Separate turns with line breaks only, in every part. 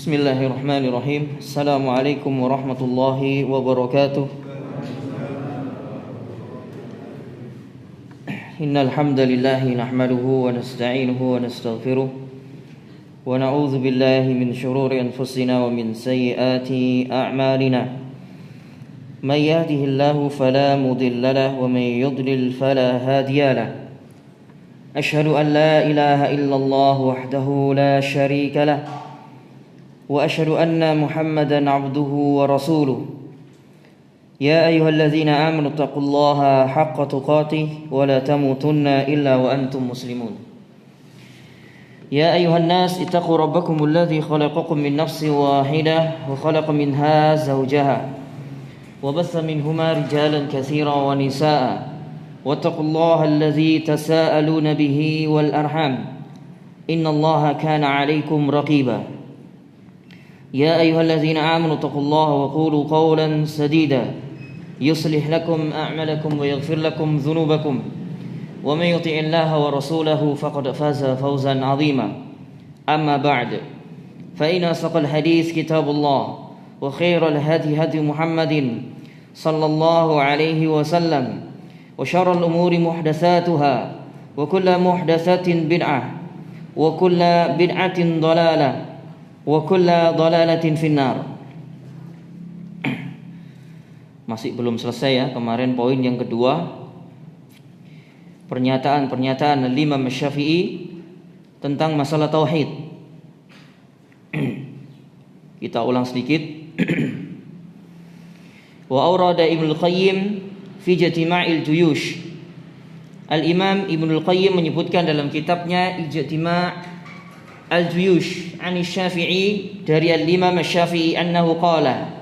Bismillahirrahmanirrahim. Assalamualaikum warahmatullahi wabarakatuh. Innal hamdalillah nahmaduhu wa nasta'inuhu wa nastaghfiruh wa na'udzu billahi min shururi anfusina wa min sayyiati a'malina. May yahdihillahu fala mudilla lahu wa may yudlil fala hadiya lahu. Ashhadu an la ilaha illallah wahdahu la sharika lahu وأشهد أن محمدا عبده ورسوله يا أيها الذين آمنوا اتقوا الله حق تقاته ولا تموتن إلا وأنتم مسلمون يا أيها الناس اتقوا ربكم الذي خلقكم من نفس واحدة وخلق منها زوجها وبث منهما رجالا كثيرا ونساء واتقوا الله الذي تساءلون به والأرحام إن الله كان عليكم رقيبا يا أيها الذين آمنوا اتقوا الله وقولوا قولا سديدا يصلح لكم أعمالكم ويغفر لكم ذنوبكم ومن يطع الله ورسوله فقد فاز فوزا عظيما أما بعد فإن أصدق الحديث كتاب الله وخير الهدي هدي محمد صلى الله عليه وسلم وشر الأمور محدثاتها وكل محدثة بدعة وكل بدعة ضلالة wa kulla dhalalatin finnar. Masih belum selesai ya, kemarin poin yang kedua, pernyataan Imam Syafi'i tentang masalah tauhid. Kita ulang sedikit. Wa awrada Ibnul Qayyim fi Ijtima'il Juyush. Al-Imam Ibnul Qayyim menyebutkan dalam kitabnya Ijtima' Al-Juyush Ani Syafi'i dari Al-Imam Syafi'i annahu qala,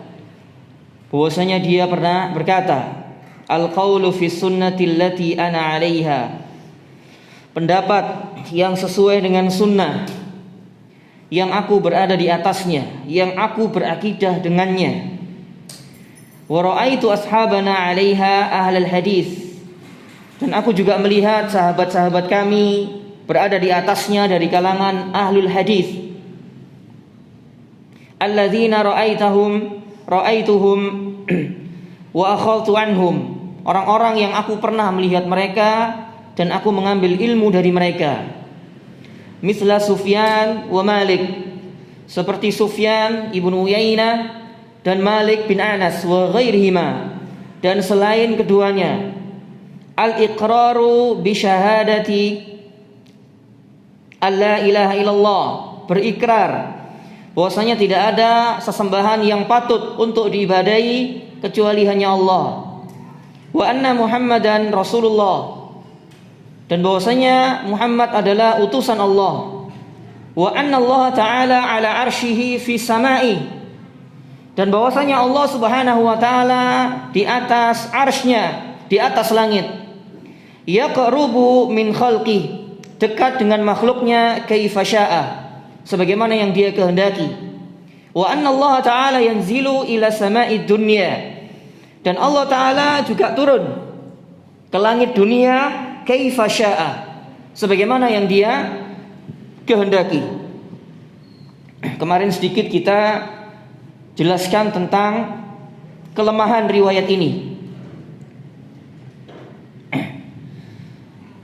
bahwasanya dia pernah berkata, al-qawlu fi sunnati allati ana 'alaiha, pendapat yang sesuai dengan sunnah yang aku berada di atasnya, yang aku berakidah dengannya. Wa ra'aitu ashabana 'alaiha ahlal hadis, dan aku juga melihat sahabat-sahabat kami berada di atasnya dari kalangan ahlul hadis. Alladzina ra'aituhum wa akhadtu anhum, orang-orang yang aku pernah melihat mereka dan aku mengambil ilmu dari mereka. Misla Sufyan wa Malik, seperti Sufyan ibnu Uyainah dan Malik bin Anas, wa ghairihima, dan selain keduanya. Al-iqraru bi syahadati alla ilaha illallah, berikrar bahwasanya tidak ada sesembahan yang patut untuk diibadahi kecuali hanya Allah. Wa anna Muhammadan Rasulullah, dan bahwasanya Muhammad adalah utusan Allah. Wa anna Allah Ta'ala ala arsyihi fi samai, dan bahwasanya Allah Subhanahu wa taala di atas arsy-Nya, di atas langit. Yaqrubu min khalqi, dekat dengan makhluknya, kaifa syaa, sebagaimana yang dia kehendaki. Wa anna Allah Ta'ala yanzilu ila sama'id dunya, dan Allah Ta'ala juga turun ke langit dunia, kaifa syaa, sebagaimana yang dia kehendaki. Kemarin sedikit kita jelaskan tentang kelemahan riwayat ini.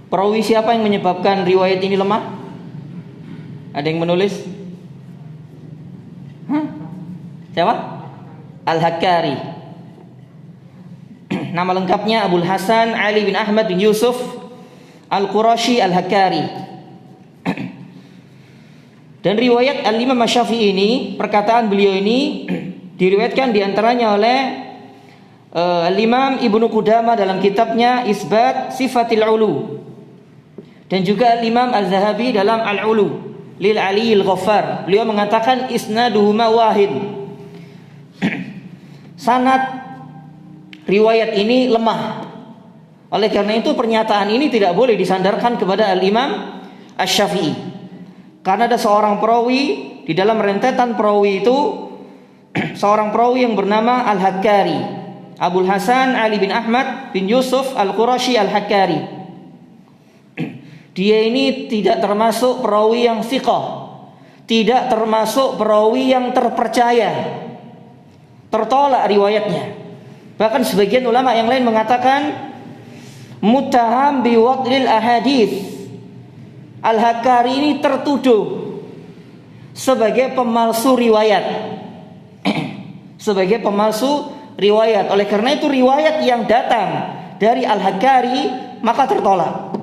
Perawi siapa yang menyebabkan riwayat ini lemah? Ada yang menulis? Siapa? Al-Hakkari. Nama lengkapnya Abul Hasan Ali bin Ahmad bin Yusuf Al-Qurashi Al-Hakkari. Dan riwayat Al-Imam Syafi'i ini, perkataan beliau ini diriwayatkan diantaranya oleh Al-Imam Ibnu Qudamah dalam kitabnya Isbat Sifatil Ulu, dan juga Imam Az-Zahabi dalam Al-Ulu lil Aliyil Ghaffar. Beliau mengatakan isnaduhuma wahid. Sanad riwayat ini lemah. Oleh karena itu pernyataan ini tidak boleh disandarkan kepada Al-Imam Asy-Syafi'i. Karena ada seorang perawi, di dalam rentetan perawi itu seorang perawi yang bernama Al-Hakkari, Abul Hasan Ali bin Ahmad bin Yusuf Al-Qurashi Al-Hakkari. Dia ini tidak termasuk perawi yang thiqah, tidak termasuk perawi yang terpercaya, tertolak riwayatnya. Bahkan sebagian ulama yang lain mengatakan muttaham biwadlil ahadits. Al-Hakkari ini tertuduh sebagai pemalsu riwayat. Sebagai pemalsu riwayat. Oleh karena itu riwayat yang datang dari Al-Hakkari maka tertolak.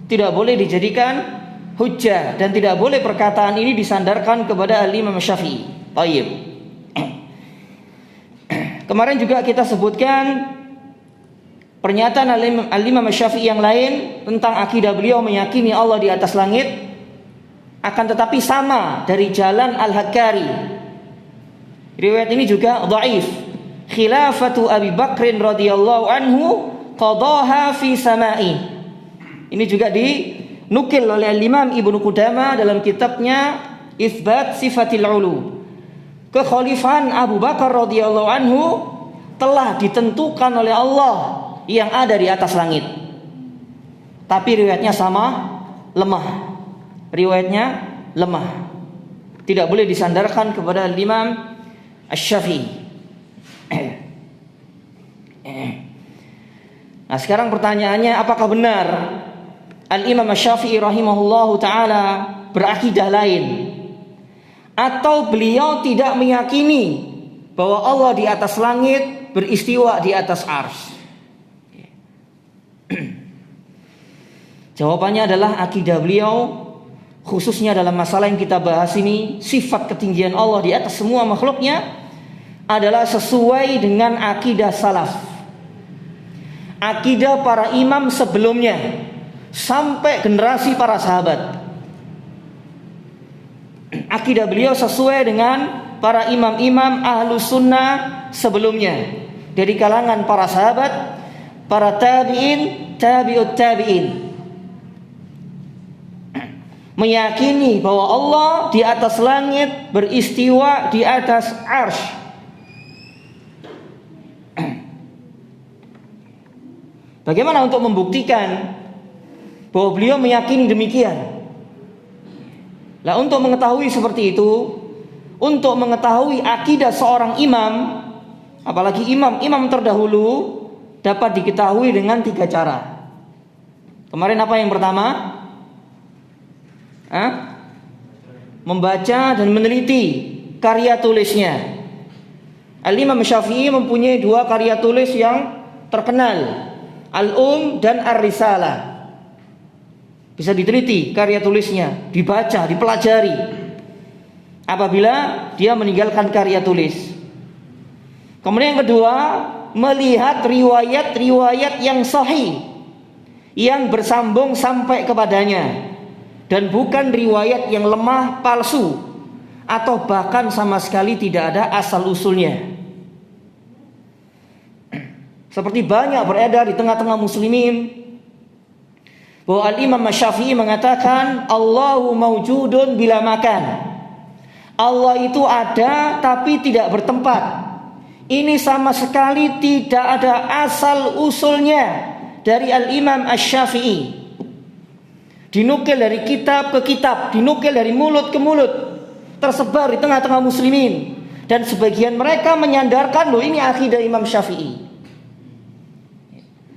Tidak boleh dijadikan hujjah dan tidak boleh perkataan ini disandarkan kepada Al-Imam Syafi'i. Tayyib. Kemarin juga kita sebutkan pernyataan Al-Imam Syafi'i yang lain tentang akidah beliau meyakini Allah di atas langit, akan tetapi sama dari jalan Al-Hakkari. Riwayat ini juga dhaif. Khilafatu Abi Bakrin radhiyallahu anhu qadaha fi sama'i. Ini juga dinukil oleh Imam Ibnu Qudamah dalam kitabnya Itsbat Sifatil Ulu. Kekhalifahan Abu Bakar radhiyallahu anhu telah ditentukan oleh Allah yang ada di atas langit. Tapi riwayatnya sama, lemah. Riwayatnya lemah. Tidak boleh disandarkan kepada Imam Asy-Syafi'i. Nah, sekarang pertanyaannya, apakah benar Al-Imam Asy-Syafi'i rahimahullahu taala berakidah lain, atau beliau tidak meyakini bahwa Allah di atas langit, beristiwa di atas arsy? Jawabannya adalah akidah beliau, khususnya dalam masalah yang kita bahas ini, sifat ketinggian Allah di atas semua makhluknya, adalah sesuai dengan akidah salaf, akidah para imam sebelumnya sampai generasi para sahabat. Akidah beliau sesuai dengan para imam-imam ahlus sunnah sebelumnya, dari kalangan para sahabat, para tabi'in, tabi'ut tabi'in, meyakini bahwa Allah di atas langit, beristiwa di atas arsy. Bagaimana untuk membuktikan bahwa beliau meyakini demikian? Lah, untuk mengetahui seperti itu, untuk mengetahui akidah seorang imam, apalagi imam terdahulu, dapat diketahui dengan 3 cara. Kemarin apa yang pertama? Membaca dan meneliti karya tulisnya. Al-Imam Syafi'i mempunyai 2 karya tulis yang terkenal, dan Ar-Risalah. Bisa diteliti karya tulisnya, dibaca, dipelajari apabila dia meninggalkan karya tulis. Kemudian yang kedua, melihat riwayat-riwayat yang sahih, yang bersambung sampai kepadanya, dan bukan riwayat yang lemah, palsu, atau bahkan sama sekali tidak ada asal usulnya. Seperti banyak beredar di tengah-tengah muslimin bahwa Al-Imam Syafi'i mengatakan Allahu mawjudun bila makan. Allah itu ada tapi tidak bertempat. Ini sama sekali tidak ada asal usulnya dari Al-Imam Asy-Syafi'i. Dinukil dari kitab ke kitab, dinukil dari mulut ke mulut, tersebar di tengah-tengah muslimin, dan sebagian mereka menyandarkan loh ini akidah Imam Syafi'i.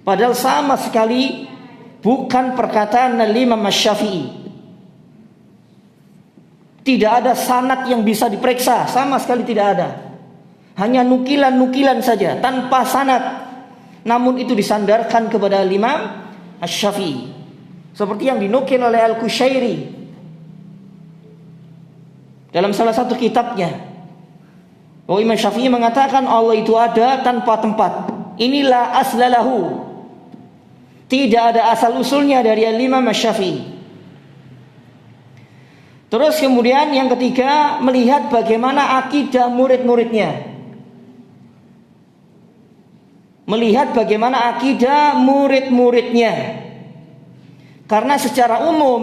Padahal sama sekali bukan perkataan Al-Imam Asy-Syafi'i. Tidak ada sanad yang bisa diperiksa, sama sekali tidak ada. Hanya nukilan-nukilan saja tanpa sanad. Namun itu disandarkan kepada Al-Imam Asy-Syafi'i. Seperti yang dinukil oleh Al-Qushairi dalam salah satu kitabnya, bahwa Imam Syafi'i mengatakan Allah itu ada tanpa tempat. Inilah aslalahu. Tidak ada asal usulnya dari Al-Imam Asy-Syafi'i. Terus kemudian yang ketiga, melihat bagaimana akidah murid-muridnya. Melihat bagaimana akidah murid-muridnya. Karena secara umum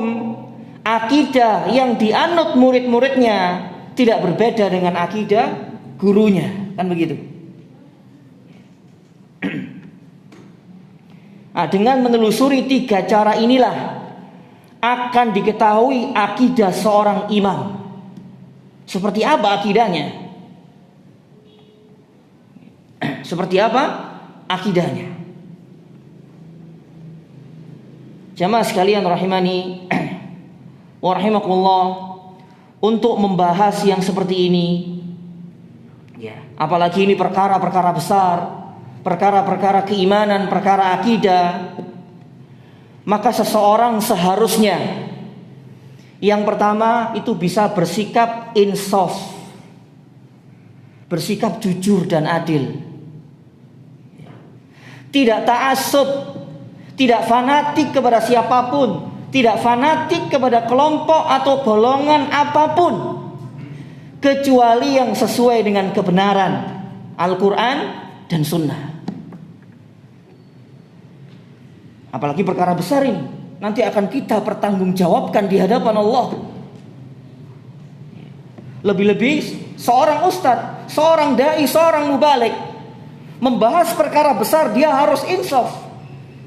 akidah yang dianut murid-muridnya tidak berbeda dengan akidah gurunya, kan begitu. Nah, dengan menelusuri 3 cara inilah akan diketahui akidah seorang imam. Seperti apa akidahnya? Seperti apa akidahnya? Jamaah sekalian rahimani wa rahimakumullah, untuk membahas yang seperti ini, ya, apalagi ini perkara-perkara besar, perkara-perkara keimanan, perkara akidah, maka seseorang seharusnya yang pertama itu bisa bersikap insaf, bersikap jujur dan adil, tidak ta'assub, tidak fanatik kepada siapapun, tidak fanatik kepada kelompok atau golongan apapun, kecuali yang sesuai dengan kebenaran Al-Quran dan Sunnah. Apalagi perkara besar ini, nanti akan kita pertanggungjawabkan di hadapan Allah. Lebih-lebih seorang ustadz, seorang dai, seorang mubalik membahas perkara besar, dia harus insaf,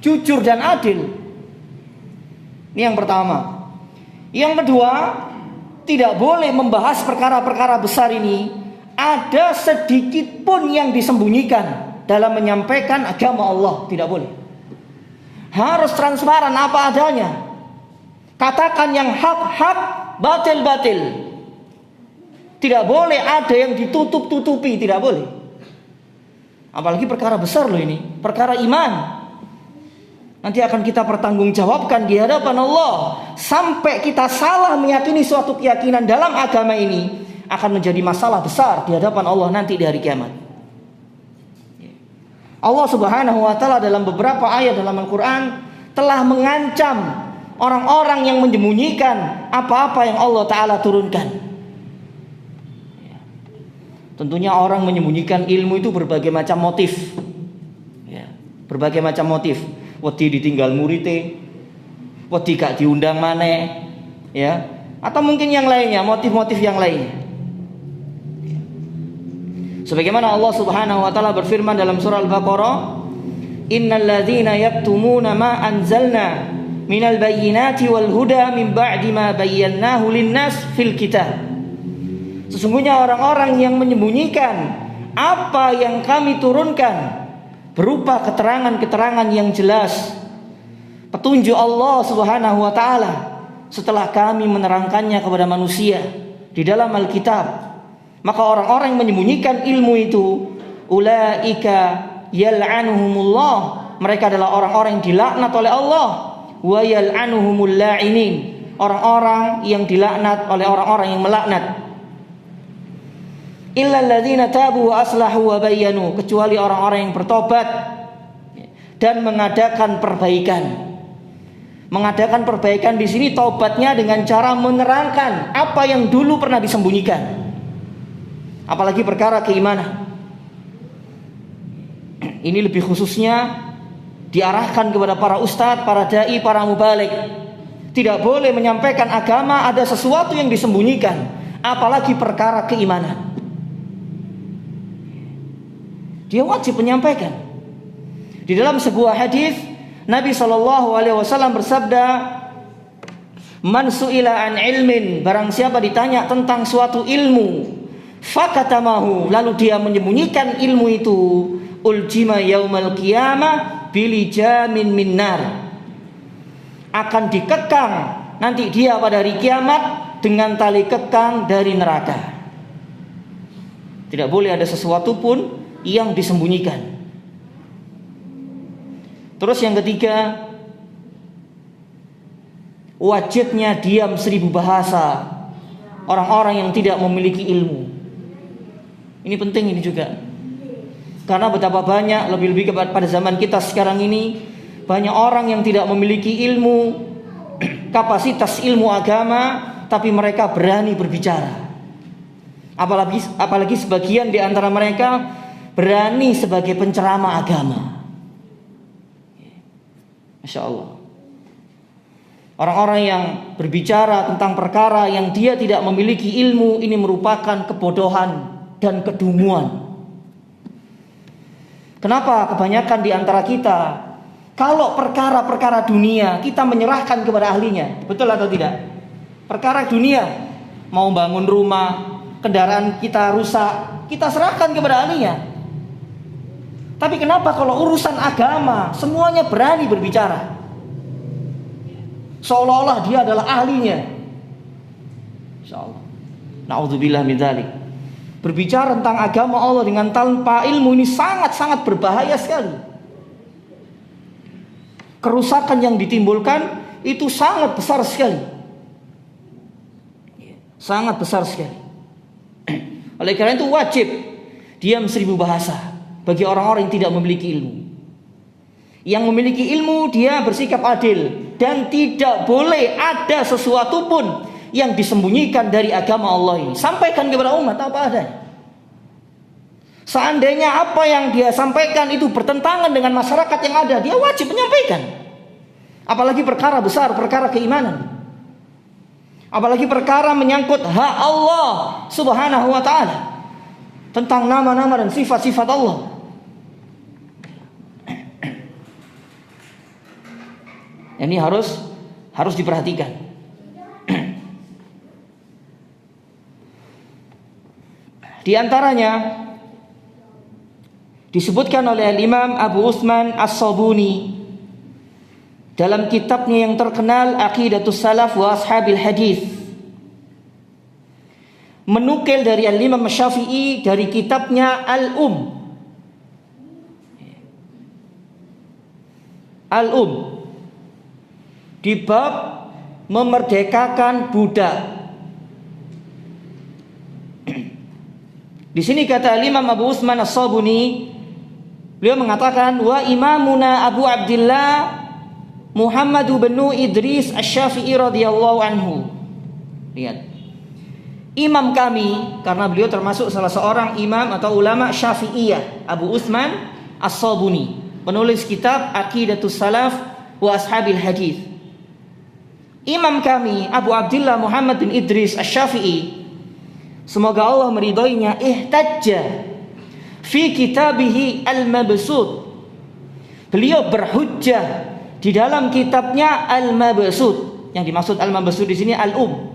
jujur dan adil. Ini yang pertama. Yang kedua, tidak boleh membahas perkara-perkara besar ini ada sedikit pun yang disembunyikan dalam menyampaikan agama Allah. Tidak boleh. Harus transparan apa adanya. Katakan yang hak-hak, batil-batil. Tidak boleh ada yang ditutup-tutupi, tidak boleh. Apalagi perkara besar loh ini, perkara iman. Nanti akan kita pertanggungjawabkan di hadapan Allah. Sampai kita salah meyakini suatu keyakinan dalam agama ini, akan menjadi masalah besar di hadapan Allah nanti di hari kiamat. Allah Subhanahu wa ta'ala dalam beberapa ayat dalam Al-Quran telah mengancam orang-orang yang menyembunyikan apa-apa yang Allah ta'ala turunkan. Tentunya orang menyembunyikan ilmu itu berbagai macam motif, berbagai macam motif. Wedi ditinggal muridnya, wedi gak diundang maneh, ya, atau mungkin yang lainnya, motif-motif yang lainnya. Sebagaimana Allah Subhanahu wa taala berfirman dalam surah Al-Baqarah, "Innal ladzina yaktumuna ma anzalna minal bayyinati wal huda min ba'di ma bayyanahu lin-nas fil kitab." Sesungguhnya orang-orang yang menyembunyikan apa yang kami turunkan berupa keterangan-keterangan yang jelas, petunjuk Allah Subhanahu wa taala, setelah kami menerangkannya kepada manusia di dalam Alkitab. Maka orang-orang yang menyembunyikan ilmu itu, ulaika yal'anuhumullah, mereka adalah orang-orang yang dilaknat oleh Allah, wa yal'anuhumul la'inin, orang-orang yang dilaknat oleh orang-orang yang melaknat. Illal ladzina tabu wa aslahu wa bayyanu, kecuali orang-orang yang bertobat dan mengadakan perbaikan. Mengadakan perbaikan di sini taubatnya dengan cara menerangkan apa yang dulu pernah disembunyikan. Apalagi perkara keimanan. Ini lebih khususnya diarahkan kepada para ustadz, para dai, para mubalik. Tidak boleh menyampaikan agama ada sesuatu yang disembunyikan, apalagi perkara keimanan. Dia wajib menyampaikan. Di dalam sebuah hadis Nabi SAW bersabda, "Man su'ila an ilmin", barang siapa ditanya tentang suatu ilmu, fakatamahu, lalu dia menyembunyikan ilmu itu, uljima yaumal qiyamah bilijamin min nar, akan dikekang nanti dia pada hari kiamat dengan tali kekang dari neraka. Tidak boleh ada sesuatu pun yang disembunyikan. Terus yang ketiga, wajibnya diam 1000 bahasa orang-orang yang tidak memiliki ilmu. Ini penting ini juga. Karena betapa banyak, lebih-lebih pada zaman kita sekarang ini, banyak orang yang tidak memiliki ilmu, kapasitas ilmu agama, tapi mereka berani berbicara. Apalagi sebagian di antara mereka berani sebagai penceramah agama. Masya Allah. Orang-orang yang berbicara tentang perkara yang dia tidak memiliki ilmu, ini merupakan kebodohan dan kedunguan. Kenapa kebanyakan di antara kita
Kalau perkara-perkara dunia kita menyerahkan kepada ahlinya, betul atau tidak? Perkara dunia, mau bangun rumah, kendaraan kita rusak, kita serahkan kepada ahlinya. Tapi kenapa kalau urusan agama semuanya berani berbicara? Seolah-olah dia adalah ahlinya. Insyaallah. Nauzubillah min dzalik. Berbicara tentang agama Allah dengan tanpa ilmu ini sangat-sangat berbahaya sekali. Kerusakan yang ditimbulkan itu sangat besar sekali. Sangat besar sekali. Oleh karena itu wajib diam 1000 bahasa bagi orang-orang yang tidak memiliki ilmu. Yang memiliki ilmu dia bersikap adil dan tidak boleh ada sesuatu pun yang disembunyikan dari agama Allah ini. Sampaikan kepada umat apa adanya. Seandainya apa yang dia sampaikan itu bertentangan dengan masyarakat yang ada, dia wajib menyampaikan. Apalagi perkara besar, perkara keimanan. Apalagi perkara menyangkut hak Allah Subhanahu wa ta'ala, tentang nama-nama dan sifat-sifat Allah. Ini harus diperhatikan. Di antaranya disebutkan oleh Imam Abu Utsman As-Sabuni dalam kitabnya yang terkenal Aqidatus Salaf wa Ashabil Hadis, menukil dari Imam Syafi'i dari kitabnya Al-Um di bab memerdekakan budak. Di sini kata Imam Abu Utsman As-Sabuni, beliau mengatakan wa imamuna Abu Abdullah Muhammad bin Idris Asy-Syafi'i radhiyallahu anhu. Lihat. Imam kami, karena beliau termasuk salah seorang imam atau ulama Syafi'iyah, Abu Utsman As-Sabuni, penulis kitab Aqidatus Salaf wa Ashabil Hadis. Imam kami Abu Abdullah Muhammad bin Idris Asy-Syafi'i, semoga Allah meridhoinya, ihtajja fi kitabihi Al-Mabsut. Beliau berhujjah di dalam kitabnya Al-Mabsut. Yang dimaksud Al-Mabsut di sini Al-Um.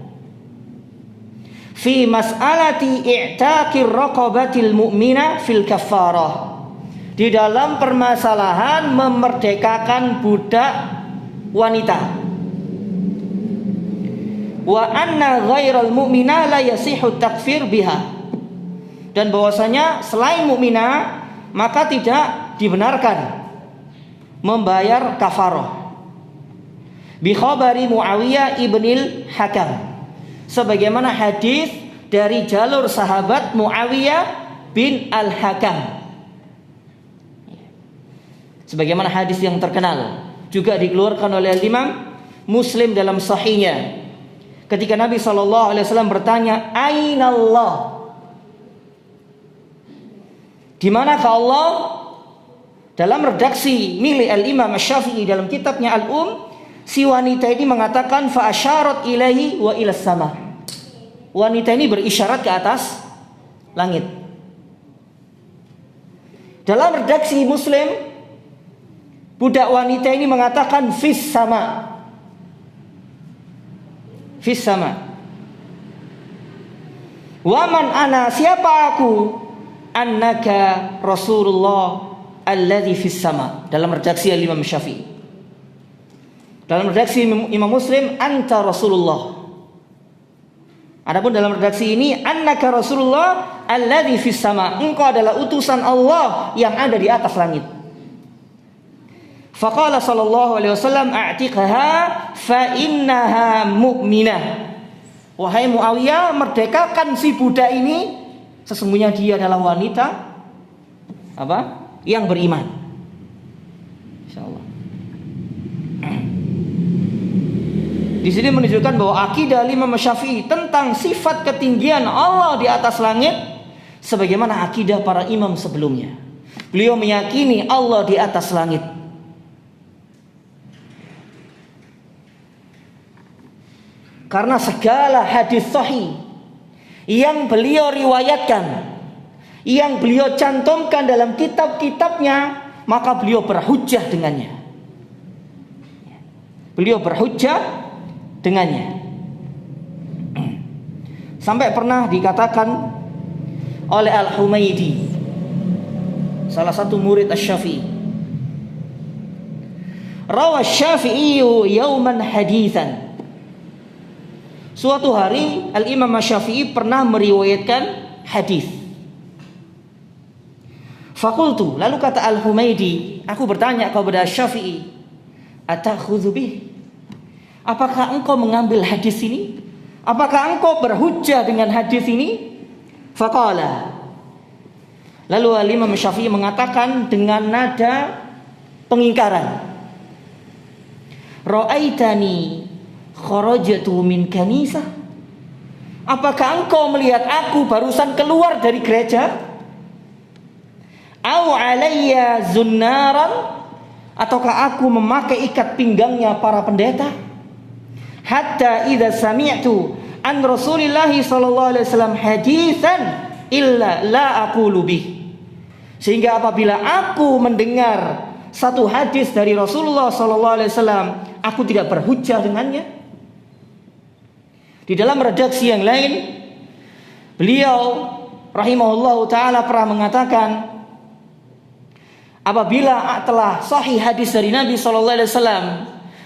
Fi mas'alati i'taqir raqabatil mu'mina fil kaffarah. Di dalam permasalahan memerdekakan budak wanita. Wa anna ghairal mu'mina la yasihu takfir biha. Dan bahwasanya selain mukminah maka tidak dibenarkan membayar kafarah. Bi khabari Muawiyah ibnil Hakam, sebagaimana hadis dari jalur sahabat Muawiyah bin Al-Hakam. Sebagaimana hadis yang terkenal juga dikeluarkan oleh Imam Muslim dalam sahihnya. Ketika Nabi SAW bertanya, Aina Allah? Di manakah Allah? Dalam redaksi milik Al-Imam Asy-Syafi'i dalam kitabnya Al-Um, si wanita ini mengatakan fa asyarat ilaihi wa ilas sama. Wanita ini berisyarat ke atas langit. Dalam redaksi Muslim, budak wanita ini mengatakan fis sama. Fis sama. Wa man ana, siapa aku? Annaka Rasulullah alladzi fis sama. Dalam redaksi Imam Syafi'i. Dalam redaksi Imam Muslim, anta Rasulullah. Adapun dalam redaksi ini, annaka Rasulullah alladzi fis sama. Engkau adalah utusan Allah yang ada di atas langit. Faqala sallallahu alaihi wasallam, a'tiqha fa innaha mu'minah. Wahai Muawiyah, merdekakan si budak ini, sesungguhnya dia adalah wanita apa? Yang beriman. Insyaallah. Di sini menunjukkan bahwa akidah Imam Syafi'i tentang sifat ketinggian Allah di atas langit sebagaimana akidah para imam sebelumnya. Beliau meyakini Allah di atas langit. Karena segala hadis sahih yang beliau riwayatkan, yang beliau cantumkan dalam kitab-kitabnya, maka beliau berhujjah dengannya. beliau berhujjah dengannya. Sampai pernah dikatakan oleh Al-Humaidi, salah satu murid Asy-Syafi'i, rawa Asy-Syafi'i yauman haditsan. Suatu hari Al-Imam Asy-Syafi'i pernah meriwayatkan hadis. Fakultu, lalu kata Al-Humaidi, aku bertanya kepada Asy-Syafi'i, atakhudzu bih? Apakah engkau mengambil hadis ini? Apakah engkau berhujjah dengan hadis ini? Faqala, lalu Al-Imam Syafi'i mengatakan dengan nada pengingkaran, ra'aitani kharajtu min kanisah? Apakah engkau melihat aku barusan keluar dari gereja? Au alayya zunnaran? Ataukah aku memakai ikat pinggangnya para pendeta? Hatta idza sami'tu an Rasulillah sallallahu alaihi wasallam haditsan illa la aqulu bih. Sehingga apabila aku mendengar satu hadis dari Rasulullah sallallahu alaihi wasallam, aku tidak berhujjah dengannya. Di dalam redaksi yang lain, beliau rahimahullahu taala pernah mengatakan, apabila telah sahih hadis dari Nabi sallallahu alaihi wasallam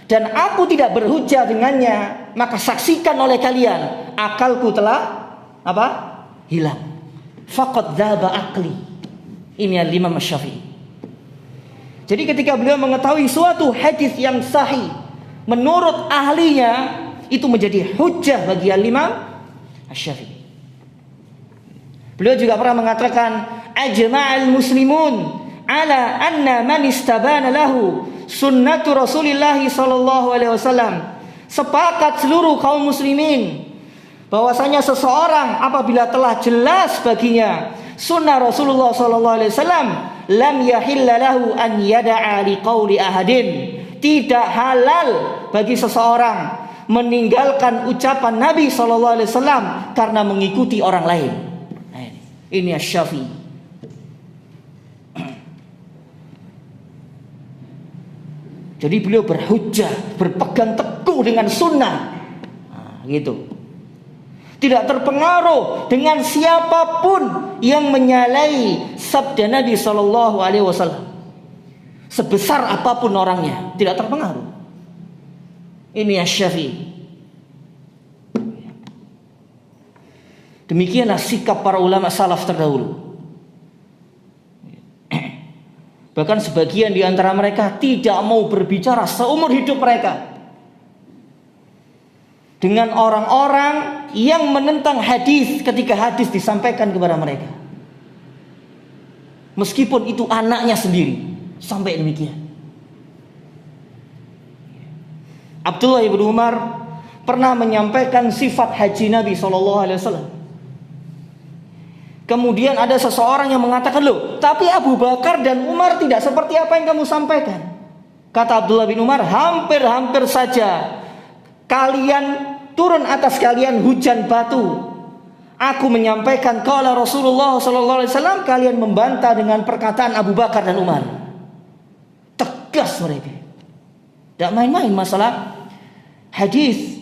dan aku tidak berhujjah dengannya, maka saksikan oleh kalian, akalku telah hilang. Faqad dzaba aqli. Ini Al-Imam Asy-Syafi'i. Jadi ketika beliau mengetahui suatu hadis yang sahih menurut ahlinya, itu menjadi hujjah bagi Al-Imam Asy-Syafi'i. Beliau juga pernah mengatakan, ajma'al muslimun ala anna man istabana lahu sunnatu Rasulillah sallallahu alaihi wasallam. Sepakat seluruh kaum muslimin bahwasanya seseorang apabila telah jelas baginya sunnah Rasulullah sallallahu alaihi wasallam, lam yahilla lahu an yada'a liqauli ahadin. Tidak halal bagi seseorang meninggalkan ucapan Nabi sallallahu alaihi wasallam karena mengikuti orang lain. Nah, ini Asy-Syafi'i. Jadi beliau berhujjah, berpegang teguh dengan sunnah, gitu. Tidak terpengaruh dengan siapapun yang menyalahi sabda Nabi Sallallahu Alaihi Wasallam, sebesar apapun orangnya, tidak terpengaruh. Ini Asy-Syafi'i. Demikianlah sikap para ulama salaf terdahulu. Bahkan sebagian di antara mereka tidak mau berbicara seumur hidup mereka dengan orang-orang yang menentang hadis ketika hadis disampaikan kepada mereka, meskipun itu anaknya sendiri. Sampai demikian. Abdullah bin Umar pernah menyampaikan sifat haji Nabi SAW. Kemudian ada seseorang yang mengatakan, loh, tapi Abu Bakar dan Umar tidak seperti apa yang kamu sampaikan. Kata Abdullah bin Umar, hampir-hampir saja kalian turun atas kalian hujan batu. Aku menyampaikan qala Rasulullah sallallahu alaihi wasallam, kalian membantah dengan perkataan Abu Bakar dan Umar. Tegas mereka. Tidak main-main masalah hadis.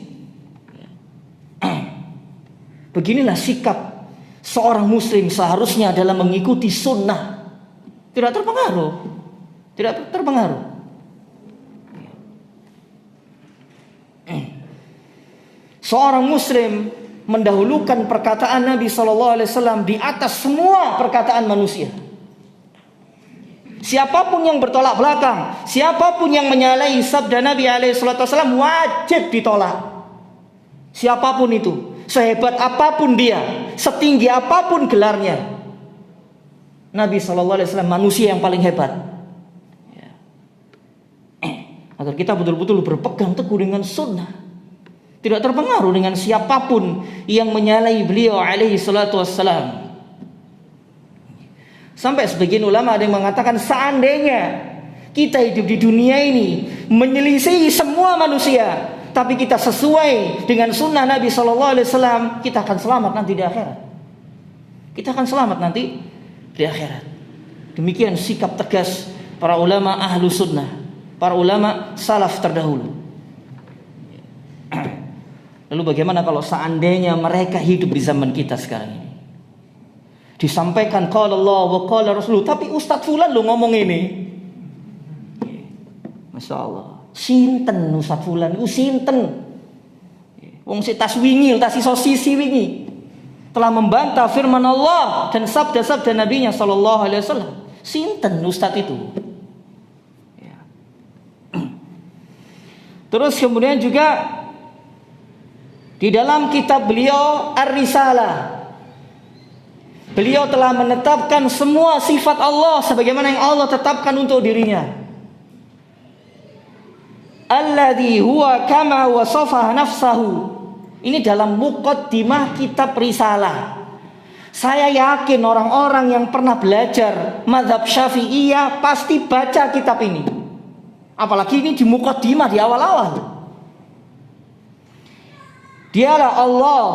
Beginilah sikap seorang muslim seharusnya dalam mengikuti sunnah. Tidak terpengaruh. Tidak terpengaruh. Seorang muslim mendahulukan perkataan Nabi SAW di atas semua perkataan manusia. Siapapun yang bertolak belakang, siapapun yang menyalahi sabda Nabi SAW wajib ditolak. Siapapun itu, sehebat apapun dia, setinggi apapun gelarnya, Nabi SAW manusia yang paling hebat. Agar kita betul-betul berpegang teguh dengan sunnah, tidak terpengaruh dengan siapapun yang menyalahi beliau alaihi salatu wassalam. Sampai sebagian ulama ada yang mengatakan, seandainya kita hidup di dunia ini menyelisihi semua manusia, tapi kita sesuai dengan sunnah Nabi SAW, kita akan selamat nanti di akhirat. Kita akan selamat nanti di akhirat. Demikian sikap tegas para ulama ahlu sunnah, para ulama salaf terdahulu. Lalu bagaimana kalau seandainya mereka hidup di zaman kita sekarang ini? Disampaikan qala Allah wa qala Rasul, tapi Ustadz Fulan lo ngomong ini. Masya Allah. Sinten Ustadz Fulan? Sinten? Wong si tas wingi, tas iso sisi wingi telah membantah firman Allah dan sabda-sabda Nabi-Nya sallallahu alaihi wasallam. Sinten Ustadz itu? Ya. Terus kemudian juga di dalam kitab beliau Ar-Risalah, beliau telah menetapkan semua sifat Allah sebagaimana yang Allah tetapkan untuk dirinya. Alladzi huwa kama wasafa nafsahu. Ini dalam muqaddimah kitab Risalah. Saya yakin orang-orang yang pernah belajar mazhab Syafi'iyah pasti baca kitab ini. Apalagi ini di muqaddimah, di awal-awal. Dialah Allah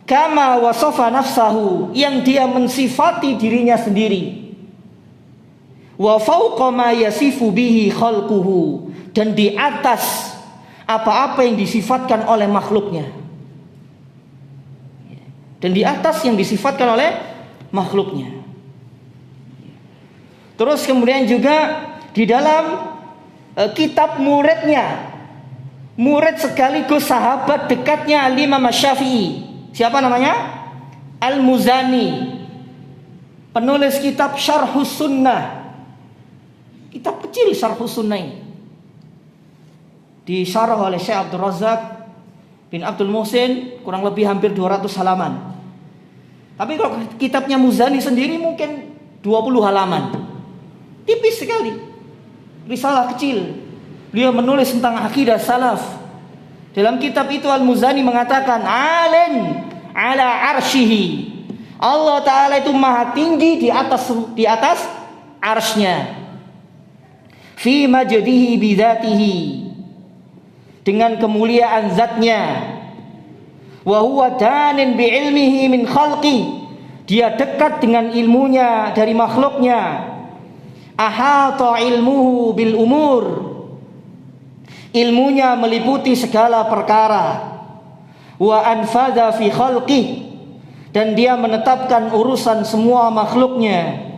kama wasafa nafsahu, yang dia mensifati dirinya sendiri. Wa fawqa ma yasifu bihi khalquhu, dan di atas apa-apa yang disifatkan oleh makhluknya. Dan di atas yang disifatkan oleh makhluknya. Terus kemudian juga di dalam kitab muridnya, murid sekaligus sahabat dekatnya Al-Imam Syafi'i. Siapa namanya? Al-Muzani, penulis kitab Syarhus Sunnah. Kitab kecil Syarhus Sunnah ini disyarah oleh Syekh Abdul Razak bin Abdul Muhsin, kurang lebih hampir 200 halaman. Tapi kalau kitabnya Muzani sendiri mungkin 20 halaman. Tipis sekali. Risalah kecil. Beliau menulis tentang akidah salaf. Dalam kitab itu Al-Muzani mengatakan, "Alin ala arsyihi." Allah Ta'ala itu maha tinggi di atas arsy-Nya. Fi majdihi bidzatihi, dengan kemuliaan zatnya. Wa huwa danin bi ilmihi min khalqi, dia dekat dengan ilmunya dari makhluknya. Ahata ilmuhu bil umur, ilmunya meliputi segala perkara. Wa anfadha fi khalqi, dan dia menetapkan urusan semua makhluknya.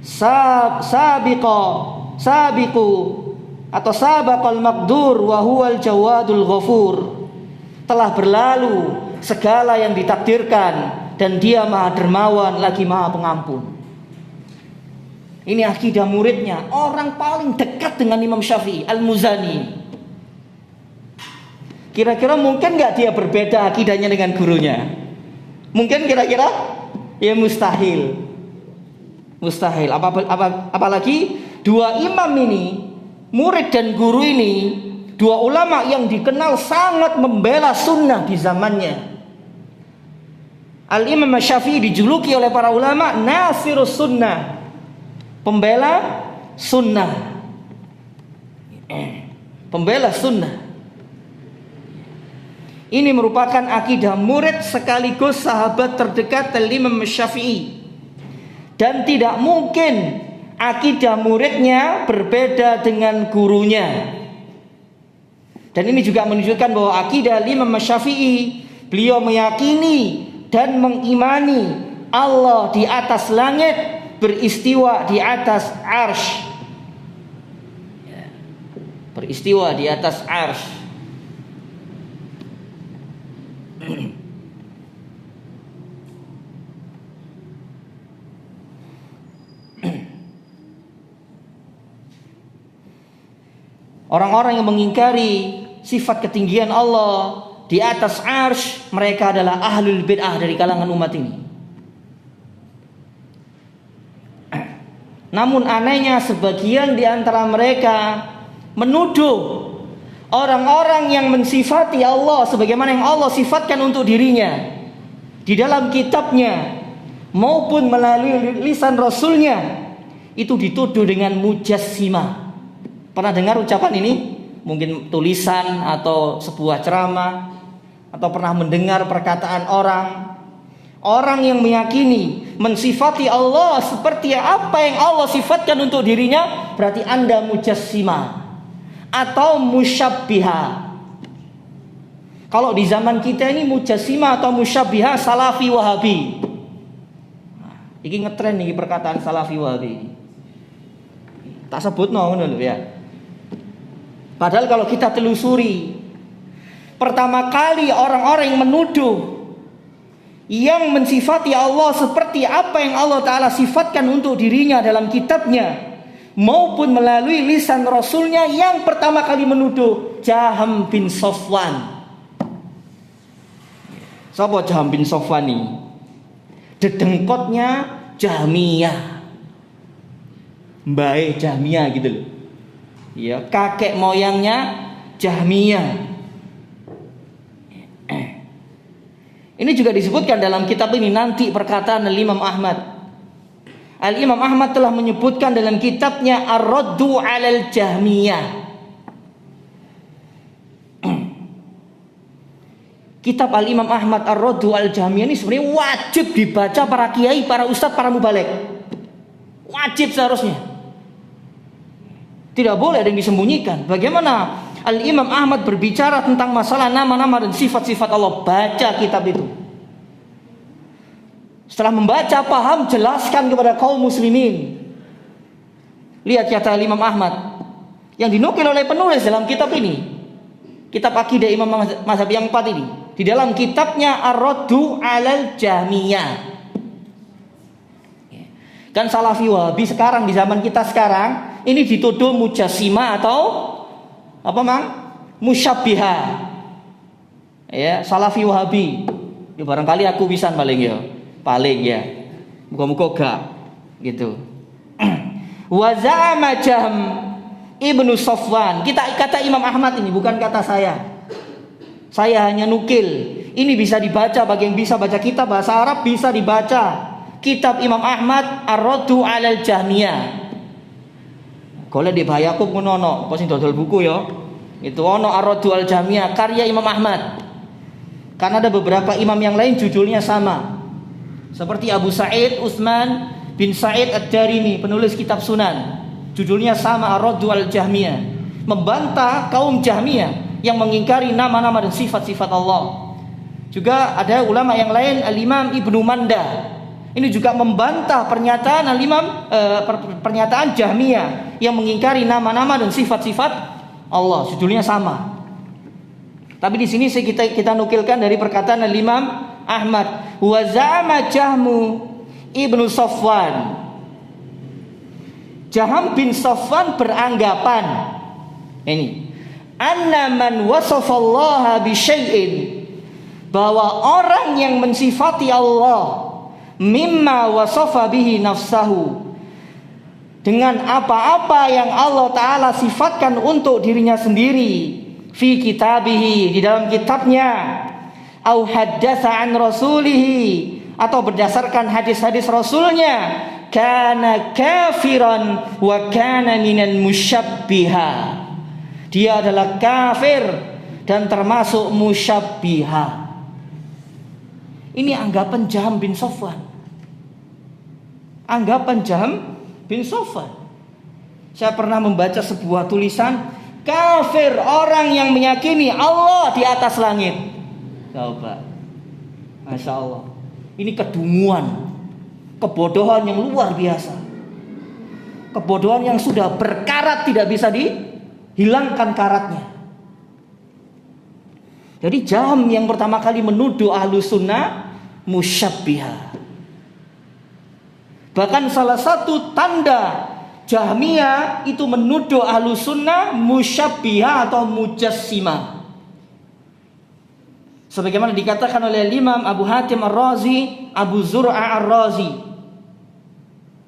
Sabiqu atau sabaqal maqdur wa huwal jawadul ghafur, telah berlalu segala yang ditakdirkan dan dia maha dermawan lagi maha pengampun. Ini akidah muridnya, orang paling dekat dengan Imam Syafi'i, Al-Muzani. Kira-kira mungkin gak dia berbeda akidahnya dengan gurunya? Mungkin kira-kira? Ya mustahil. Mustahil. Apalagi dua imam ini, murid dan guru ini, dua ulama yang dikenal sangat membela sunnah di zamannya. Al-Imam Syafi'i dijuluki oleh para ulama Nasirus Sunnah, pembela sunnah. Pembela sunnah. Ini merupakan akidah murid sekaligus sahabat terdekat Al-Imam Syafi'i. Dan tidak mungkin akidah muridnya berbeda dengan gurunya. Dan ini juga menunjukkan bahwa akidah Imam Syafi'i, beliau meyakini dan mengimani Allah di atas langit, beristiwa di atas arsy. Beristiwa di atas arsy. Orang-orang yang mengingkari sifat ketinggian Allah di atas arsy, mereka adalah ahlul bid'ah dari kalangan umat ini. Namun anehnya sebagian di antara mereka menuduh orang-orang yang mensifati Allah sebagaimana yang Allah sifatkan untuk dirinya di dalam kitabnya maupun melalui lisan Rasulnya, itu dituduh dengan mujassimah. Pernah dengar ucapan ini? Mungkin tulisan atau sebuah ceramah, atau pernah mendengar perkataan orang yang meyakini mensifati Allah seperti apa yang Allah sifatkan untuk dirinya, berarti Anda mujassimah atau musyabbiha. Kalau di zaman kita ini mujassimah atau musyabbihah, salafi, wahabi. Ini ngetren nih perkataan salafi wahabi. Tak sebut ngono lho ya. Padahal kalau kita telusuri, pertama kali orang-orang yang menuduh, yang mensifati Allah seperti apa yang Allah Ta'ala sifatkan untuk dirinya dalam kitabnya, maupun melalui lisan Rasulnya, yang pertama kali menuduh Jaham bin Safwan. Siapa Jaham bin Safwan ini? Dedengkotnya Jahmiyah, Mbah Jahmiyah gitu loh. Ya, kakek moyangnya Jahmiyah. Ini juga disebutkan dalam kitab ini nanti perkataan Al-Imam Ahmad. Al-Imam Ahmad telah menyebutkan dalam kitabnya Ar-Raddu 'alal Jahmiyah. Kitab Al-Imam Ahmad Ar-Raddu 'alal Jahmiyah ini sebenarnya wajib dibaca para kiai, para ustadz, para mubaligh. Wajib seharusnya. Tidak boleh ada yang disembunyikan. Bagaimana Al-Imam Ahmad berbicara tentang masalah nama-nama dan sifat-sifat Allah? Baca kitab itu. Setelah membaca, paham, jelaskan kepada kaum muslimin. Lihat kata Imam Ahmad yang dinukil oleh penulis dalam kitab ini, kitab akidah Imam Mazhab yang 4 ini, di dalam kitabnya Ar-Raddu 'alal Jahmiyah. Kan salafi wahabi sekarang di zaman kita sekarang ini dituduh mujassimah atau apa mang? Musyabbihah. Ya, salafi wahabi. Ya barangkali aku pisan paling ya. Paling ya. Muga-muga gak gitu. Wa za'ama Jahm ibnu Safwan. Kita kata Imam Ahmad ini, bukan kata saya. Saya hanya nukil. Ini bisa dibaca, bagi yang bisa baca kitab bahasa Arab bisa dibaca. Kitab Imam Ahmad Ar-Raddu 'alal Jahmiyah. Golek di bahayaku ngono ono, apa sing dodol buku ya. Itu ono Ar-Raddu 'alal Jahmiyah karya Imam Ahmad. Karena ada beberapa imam yang lain judulnya sama. Seperti Abu Sa'id Utsman bin Sa'id Ad-Darimi, penulis kitab Sunan. Judulnya sama, Ar-Raddu 'alal Jahmiyah. Membantah kaum Jahmiyah yang mengingkari nama-nama dan sifat-sifat Allah. Juga ada ulama yang lain, Al-Imam Ibnu Manda. Ini juga membantah pernyataan Al-Imam pernyataan Jahmiyah yang mengingkari nama-nama dan sifat-sifat Allah. Judulnya sama. Tapi di sini kita nukilkan dari perkataan Al-Imam Ahmad. Wa za'ama Jahmu ibnu Safwan. Jaham bin Safwan beranggapan ini, anna man wasafallaha bi syai'in, bahwa orang yang mensifati Allah mimma wasafa bihi nafsahu, dengan apa-apa yang Allah Ta'ala sifatkan untuk dirinya sendiri, fi kitabihi, di dalam kitabnya, au haddatsa an rasulihi, atau berdasarkan hadis-hadis Rasulnya, kana kafiran wa kana minal musyabbiha, dia adalah kafir dan termasuk musyabbiha. Ini anggapan Jahm bin Safwan. Anggapan Jahm bin Safwan. Saya pernah membaca sebuah tulisan, kafir orang yang meyakini Allah di atas langit. Coba, Masya Allah. Ini kedunguan, kebodohan yang luar biasa. Kebodohan yang sudah berkarat, tidak bisa dihilangkan karatnya. Jadi Jahm yang pertama kali menuduh Ahlus Sunnah musyabbiha. Bahkan salah satu tanda Jahmiyah itu menuduh Ahlus Sunnah musyabbiha atau mujassimah. Sebagaimana dikatakan oleh Imam Abu Hatim Ar-Razi, Abu Zur'a Ar-Razi,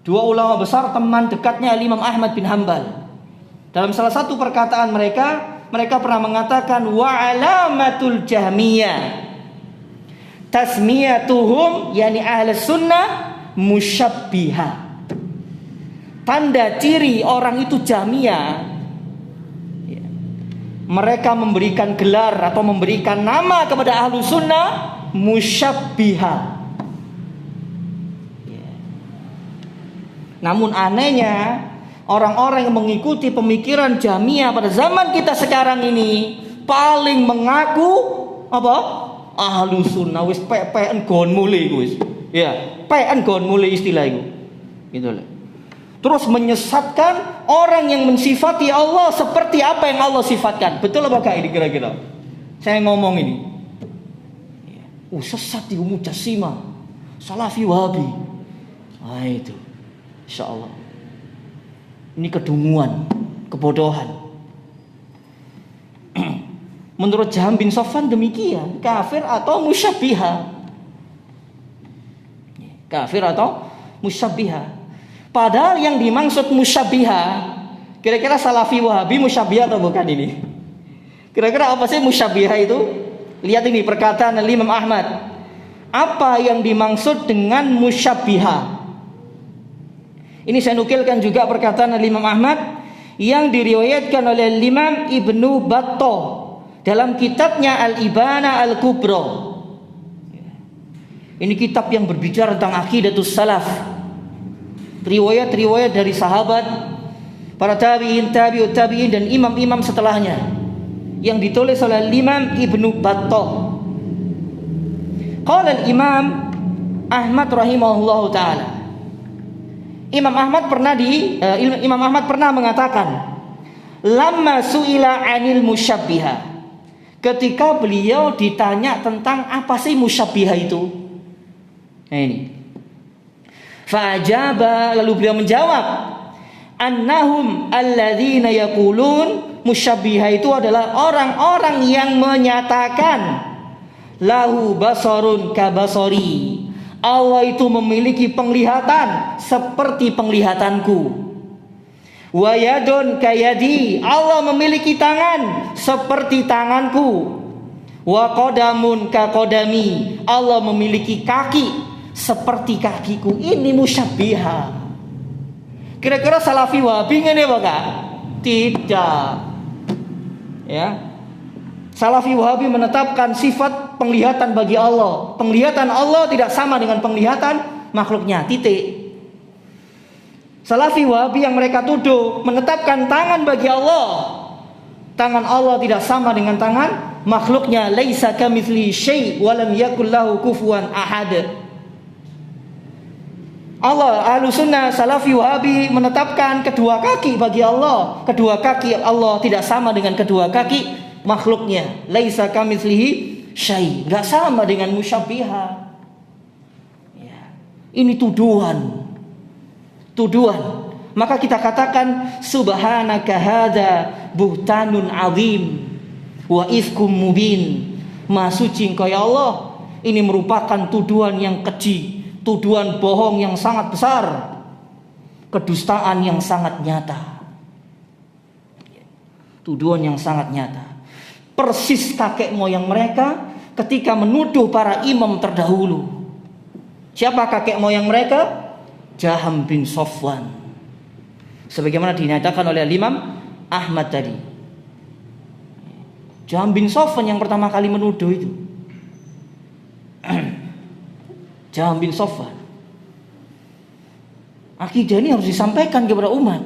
dua ulama besar teman dekatnya Imam Ahmad bin Hanbal. Dalam salah satu perkataan mereka pernah mengatakan, wa alamatul Jahmiyah tasmiyatuhum, yani Ahlus Sunnah musyabbiha. Tanda ciri orang itu Jahmiyah, mereka memberikan gelar atau memberikan nama kepada Ahlus Sunnah musyabbiha. Namun anehnya, orang-orang yang mengikuti pemikiran Jahmiyah pada zaman kita sekarang ini paling mengaku apa? Ahlu sunnah wis peken gon mulai wis. Ya, peken gon mulai istilah itu. Gitu loh. Terus menyesatkan orang yang mensifati Allah seperti apa yang Allah sifatkan. Betul apa enggak ini kira-kira? Saya ngomong ini. Sesat di Mujassima, Salafi Wahabi. Ah itu. Insyaallah. Ini kedunguan, kebodohan. Menurut Jaham bin Safwan demikian, kafir atau musyabbiha. Kafir atau musyabbiha. Padahal yang dimaksud musyabbiha, kira-kira Salafi Wahabi musyabbiha atau bukan ini? Kira-kira apa sih musyabbiha itu? Lihat ini perkataan Imam Ahmad. Apa yang dimaksud dengan musyabbiha? Ini saya nukilkan juga perkataan Imam Ahmad yang diriwayatkan oleh Imam Ibnu Battah dalam kitabnya Al-Ibana Al-Kubra. Ini kitab yang berbicara tentang aqidatus salaf. Riwayat-riwayat dari sahabat, para tabi'in, tabi'ut tabi'in dan imam-imam setelahnya yang ditulis oleh Imam Ibnu Battah. Qala al-Imam Ahmad rahimahullahu taala. Imam Ahmad pernah mengatakan, lamma su'ila 'anil musyabbiha. Ketika beliau ditanya tentang apa sih musyabbiha itu. Nah ini. Fa'ajaba, lalu beliau menjawab, annahum alladzina yaqulun, musyabbiha itu adalah orang-orang yang menyatakan lahu basarun kabasari, Allah itu memiliki penglihatan seperti penglihatanku. Wa yadun kayadi, Allah memiliki tangan seperti tanganku. Wa qadamun kaqadami, Allah memiliki kaki seperti kakiku. Ini musyabbiha. Kira-kira Salafi Wahabi ngene apa enggak? Tidak. Ya. Salafi Wahabi menetapkan sifat penglihatan bagi Allah. Penglihatan Allah tidak sama dengan penglihatan makhluknya. Titik. Salafi Wahabi yang mereka tuduh menetapkan tangan bagi Allah. Tangan Allah tidak sama dengan tangan makhluknya. Laisa kamitslihi syai' wa lam yakul lahu kufuwan ahad. Allah, Ahlussunnah, Salafi, Wahabi menetapkan kedua kaki bagi Allah. Kedua kaki Allah tidak sama dengan kedua kaki makhluknya. Laisa kamitslihi syai', enggak sama dengan musyabbiha. Ya. Ini tuduhan. Maka kita katakan subhanaka hadza buhtanun azim wa ifkum mubin. Maha suci Engkau ya Allah, ini merupakan tuduhan yang keji. Tuduhan bohong yang sangat besar, kedustaan yang sangat nyata. Tuduhan yang sangat nyata. Persis kakek moyang mereka ketika menuduh para imam terdahulu. Siapa kakek moyang mereka? Jaham bin Safwan. Sebagaimana dinyatakan oleh Imam Ahmad tadi. Jaham bin Safwan yang pertama kali menuduh itu. Jaham bin Safwan. Akidah ini harus disampaikan kepada umat.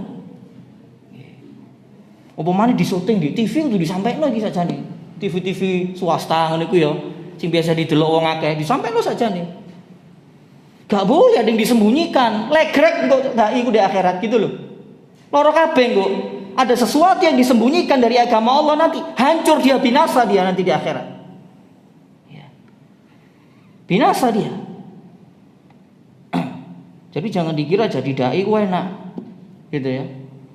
Apa mana disyuting di TV itu disampaikan lagi saja nih. TV swasta ngono iku ya, sing biasa didelok wong akeh, disampaikan saja nih. Gak boleh ada yang disembunyikan. Legrek engko dai iku di akhirat gitu loh. Loro kabeh engko. Ada sesuatu yang disembunyikan dari agama Allah, nanti hancur dia, binasa dia nanti di akhirat. Binasa dia. Jadi jangan dikira jadi dai enak, gitu ya.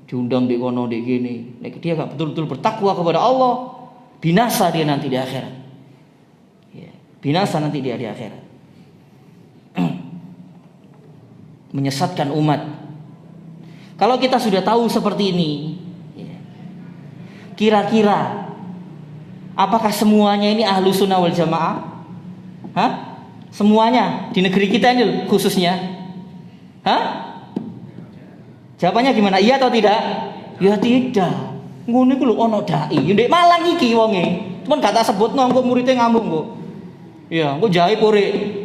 Diundang di kono di gini. Nek dia gak betul-betul bertakwa kepada Allah, binasa dia nanti di akhirat. Ya, binasa nanti dia di akhirat. Menyesatkan umat. Kalau kita sudah tahu seperti ini, ya, kira-kira apakah semuanya ini ahlu sunnah wal jamaah? Hah? Semuanya di negeri kita ini khususnya? Hah? Jawabannya gimana? Iya atau tidak? Ya tidak. Ngono iku lho ana dai. Ya ndek Malang iki wonge. Cuman gak tak sebutno engko muridé ngambung kok. Ya, engko jahe pore.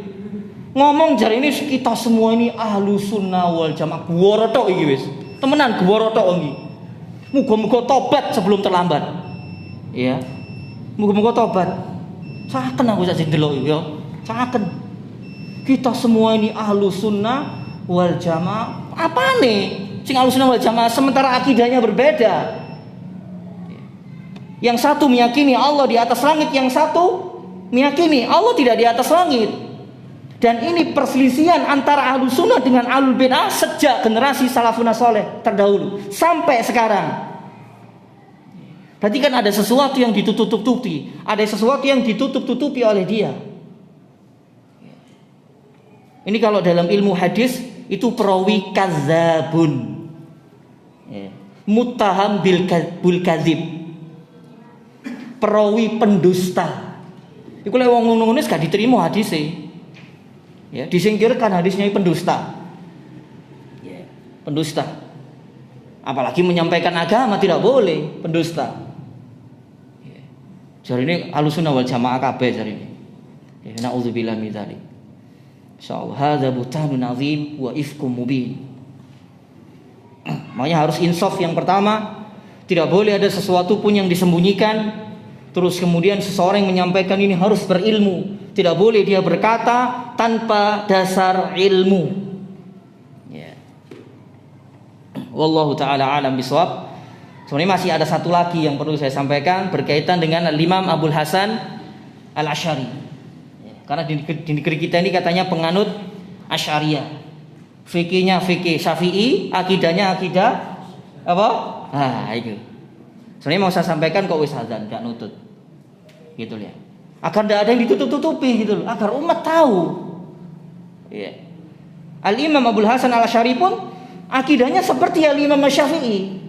Ngomong jare ini kita semua ini ahlu sunnah wal jamaah. Gworo tok iki wis. Temenan gworo tok iki. Muga-muga tobat sebelum terlambat. Ya. Muga-muga tobat. Saken aku sak ndelok ya. Saken. Kita semua ini ahlu sunnah wal jamaah. Apa nih? Sing ahlu sunnah wal jamaah sementara akidahnya berbeda. Yang satu meyakini Allah di atas langit, yang satu meyakini Allah tidak di atas langit. Dan ini perselisihan antara ahlu sunnah dengan ahlul bid'ah sejak generasi salafun saleh terdahulu sampai sekarang. Berarti kan ada sesuatu yang ditutup-tutupi, ada sesuatu yang ditutup-tutupi oleh dia. Ini kalau dalam ilmu hadis itu perawi kadzabun, muttaham bil kadzib, perawi pendusta. Iku lek wong ngono gak diterima hadise. Ya, disingkirkan hadisnya pendusta. Pendusta. Apalagi menyampaikan agama tidak boleh, pendusta. Jari ini Ahlussunnah wal Jamaah kabeh jari ini. Ya, na'udzubillah min dzalik. Insyaallah hadza buhtanun azim wa ifkum mubin. Makanya harus insaf yang pertama, tidak boleh ada sesuatu pun yang disembunyikan. Terus kemudian seseorang yang menyampaikan ini harus berilmu. Tidak boleh dia berkata tanpa dasar ilmu. Ya. Wallahu taala alam bisawab. Sebenarnya masih ada satu lagi yang perlu saya sampaikan berkaitan dengan Imam Abul Hasan Al-Asy'ari. Karena di negeri kita ini katanya penganut Asy'ariyah. Fikihnya fikih Syafi'i, akidahnya akidah apa? Itu. Sebenarnya mau saya sampaikan kok wis adzan gak nutut. Gitu ya. Agar tidak ada yang ditutup-tutupi gitu loh, agar umat tahu. Ya. Al-Imam Abul Hasan Al-Asy'ari pun akidahnya seperti Al-Imam Syafi'i.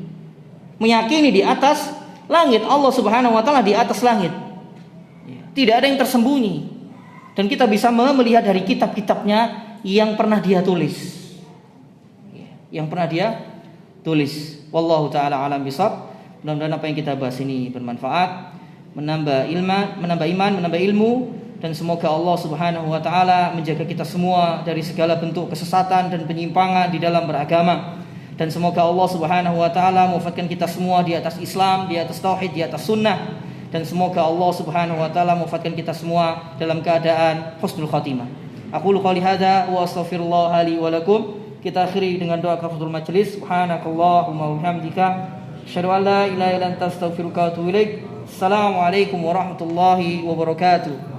Meyakini di atas langit, Allah Subhanahu wa taala di atas langit. Tidak ada yang tersembunyi. Dan kita bisa melihat dari kitab-kitabnya yang pernah dia tulis. Yang pernah dia tulis. Wallahu taala alam bisawab. Mudah-mudahan apa yang kita bahas ini bermanfaat, menambah iman, menambah ilmu, dan semoga Allah Subhanahu wa taala menjaga kita semua dari segala bentuk kesesatan dan penyimpangan di dalam beragama. Dan semoga Allah Subhanahu wa taala mewafatkan kita semua di atas Islam, di atas tauhid, di atas sunnah. Dan semoga Allah Subhanahu wa taala mewafatkan kita semua dalam keadaan husnul khatimah. Aqulu qouli hadza wa astaghfirullah li wa lakum. Kita akhiri dengan doa kafaratul majelis. Subhanakallahumma wa bihamdika asyhadu an la ilaha illa anta astaghfiruka wa atubu ilaik. Assalamualaikum warahmatullahi wabarakatuh.